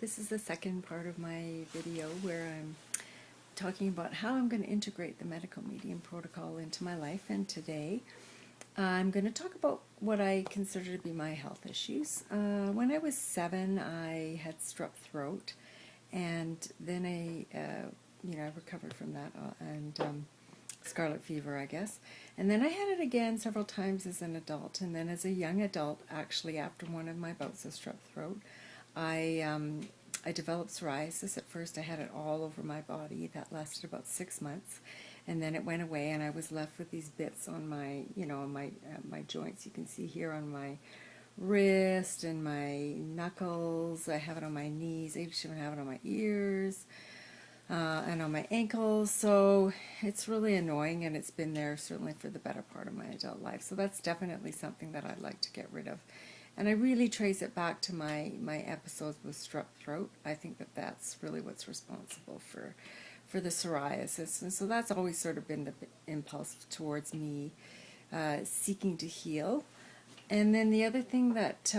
This is the second part of my video where I'm talking about how I'm going to integrate the medical medium protocol into my life, and today I'm going to talk about what I consider to be my health issues. When I was 7, I had strep throat, and then I recovered from that and scarlet fever, I guess. And then I had it again several times as an adult, and then as a young adult, actually after one of my bouts of strep throat, I developed psoriasis. At first, I had it all over my body. That lasted about 6 months, and then it went away, and I was left with these bits on my, my joints. You can see here on my wrist and my knuckles. I have it on my knees. I even have it on my ears and on my ankles. So it's really annoying, and it's been there certainly for the better part of my adult life. So that's definitely something that I'd like to get rid of. And I really trace it back to my episodes with strep throat. I think that that's really what's responsible for the psoriasis. And so that's always sort of been the impulse towards me seeking to heal. And then the other thing that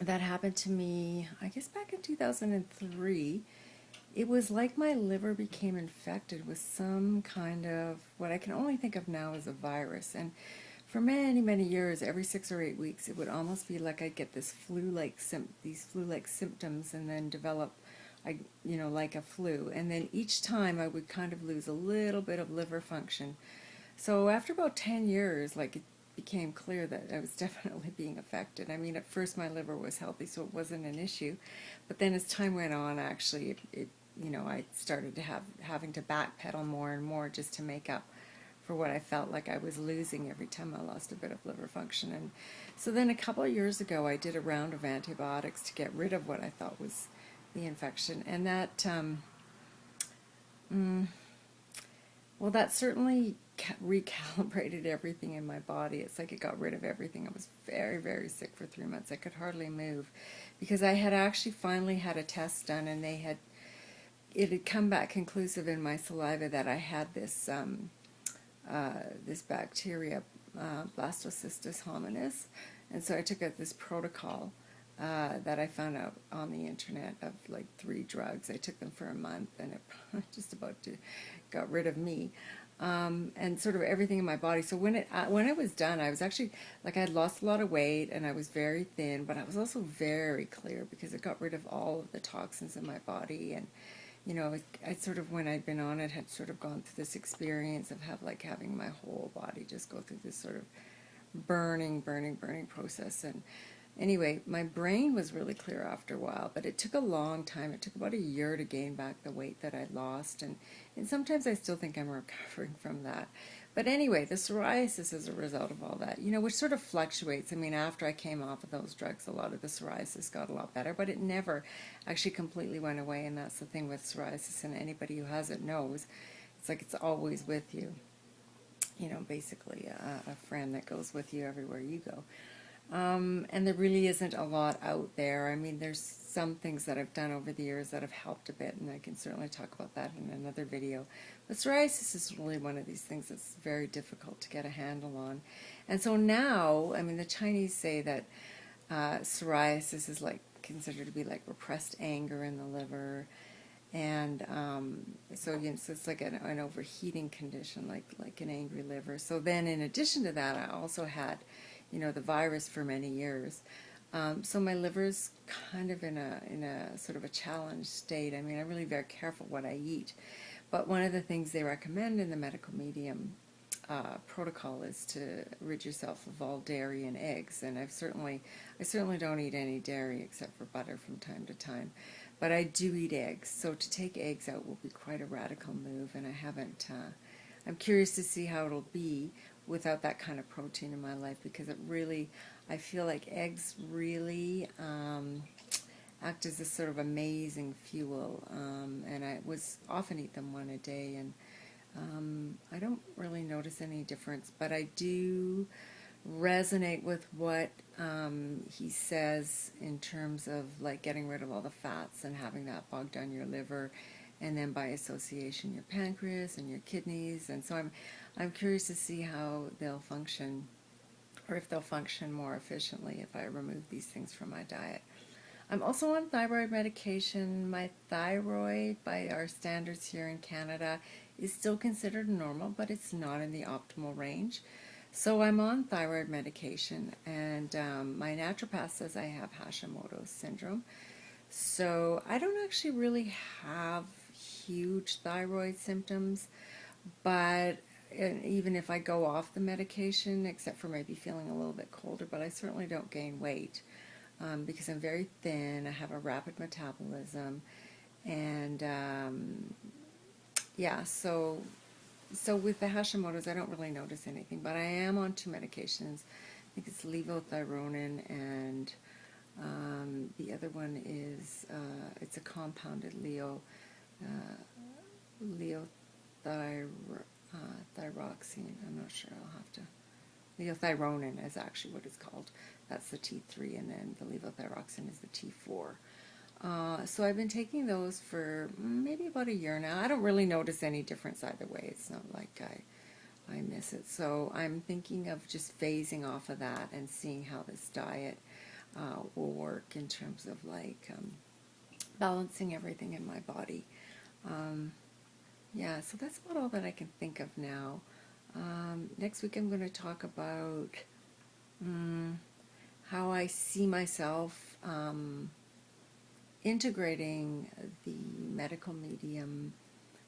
that happened to me, I guess back in 2003, it was like my liver became infected with some kind of, what I can only think of now as a virus. And for many, many years, every 6 or 8 weeks, it would almost be like I'd get this these flu-like symptoms, and then develop, like a flu. And then each time I would kind of lose a little bit of liver function. So after about 10 years, it became clear that I was definitely being affected. I mean, at first my liver was healthy, so it wasn't an issue. But then as time went on, actually, I started to having to backpedal more and more just to make up for what I felt like I was losing every time I lost a bit of liver function. And so then a couple of years ago, I did a round of antibiotics to get rid of what I thought was the infection. And that certainly recalibrated everything in my body. It's like it got rid of everything. I was very, very sick for 3 months. I could hardly move because I had actually finally had a test done, and it had come back conclusive in my saliva that I had this this bacteria, Blastocystis hominis. And so I took out this protocol that I found out on the internet of 3 drugs. I took them for a month, and it just about got rid of me and sort of everything in my body. So when I was done, I was actually, I had lost a lot of weight, and I was very thin, but I was also very clear because it got rid of all of the toxins in my body. And I sort of, when I'd been on it, had sort of gone through this experience of having my whole body just go through this sort of burning process. And anyway, my brain was really clear after a while, but it took a long time. It took about a year to gain back the weight that I'd lost, and sometimes I still think I'm recovering from that. But anyway, the psoriasis is a result of all that, which sort of fluctuates. I mean, after I came off of those drugs, a lot of the psoriasis got a lot better, but it never actually completely went away. And that's the thing with psoriasis, and anybody who has it knows, it's like it's always with you. Basically a friend that goes with you everywhere you go. And there really isn't a lot out there. I mean, there's some things that I've done over the years that have helped a bit, and I can certainly talk about that in another video. But psoriasis is really one of these things that's very difficult to get a handle on. And so now, I mean, the Chinese say that psoriasis is considered to be like repressed anger in the liver. And so it's like an overheating condition, like an angry liver. So then in addition to that, I also had the virus for many years. So my liver's kind of in a sort of a challenged state. I mean, I'm really very careful what I eat. But one of the things they recommend in the medical medium protocol is to rid yourself of all dairy and eggs. And I certainly don't eat any dairy except for butter from time to time. But I do eat eggs. So to take eggs out will be quite a radical move, and I haven't. I'm curious to see how it'll be without that kind of protein in my life, because I feel like eggs really act as this sort of amazing fuel, and I often eat them one a day, and I don't really notice any difference, but I do resonate with what he says in terms of getting rid of all the fats and having that bog down your liver, and then by association your pancreas and your kidneys. And so I'm curious to see how they'll function, or if they'll function more efficiently if I remove these things from my diet. I'm also on thyroid medication. My thyroid, by our standards here in Canada, is still considered normal, but it's not in the optimal range. So I'm on thyroid medication, and my naturopath says I have Hashimoto's syndrome. So I don't actually really have huge thyroid symptoms, but even if I go off the medication, except for maybe feeling a little bit colder, but I certainly don't gain weight because I'm very thin. I have a rapid metabolism, and yeah, so with the Hashimoto's, I don't really notice anything, but I am on two medications. I think it's levothyroxine, and the other one is it's a compounded leothyroxine. I'm not sure. I'll have to. Leothyronin is actually what it's called. That's the T3, and then the levothyroxine is the T4. So I've been taking those for maybe about a year now. I don't really notice any difference either way. It's not like I miss it. So I'm thinking of just phasing off of that and seeing how this diet will work in terms of like balancing everything in my body. Um, yeah, so that's about all that I can think of now. Next week I'm going to talk about how I see myself integrating the medical medium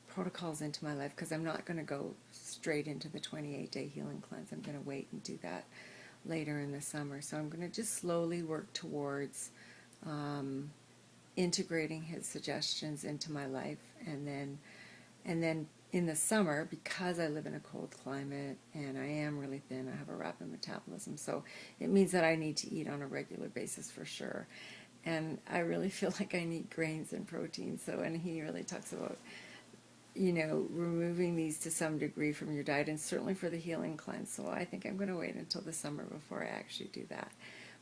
protocols into my life, because I'm not going to go straight into the 28-day healing cleanse. I'm going to wait and do that later in the summer. So I'm going to just slowly work towards integrating his suggestions into my life, and then in the summer, because I live in a cold climate and I am really thin, I have a rapid metabolism, so it means that I need to eat on a regular basis for sure. And I really feel like I need grains and protein. So, and he really talks about, removing these to some degree from your diet, and certainly for the healing cleanse. So I think I'm going to wait until the summer before I actually do that.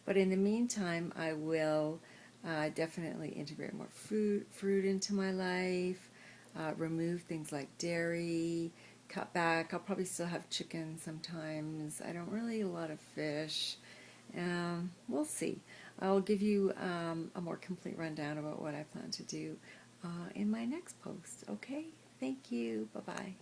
But in the meantime, I will definitely integrate more fruit into my life, remove things like dairy, cut back. I'll probably still have chicken sometimes. I don't really eat a lot of fish. We'll see. I'll give you a more complete rundown about what I plan to do in my next post. Okay? Thank you. Bye-bye.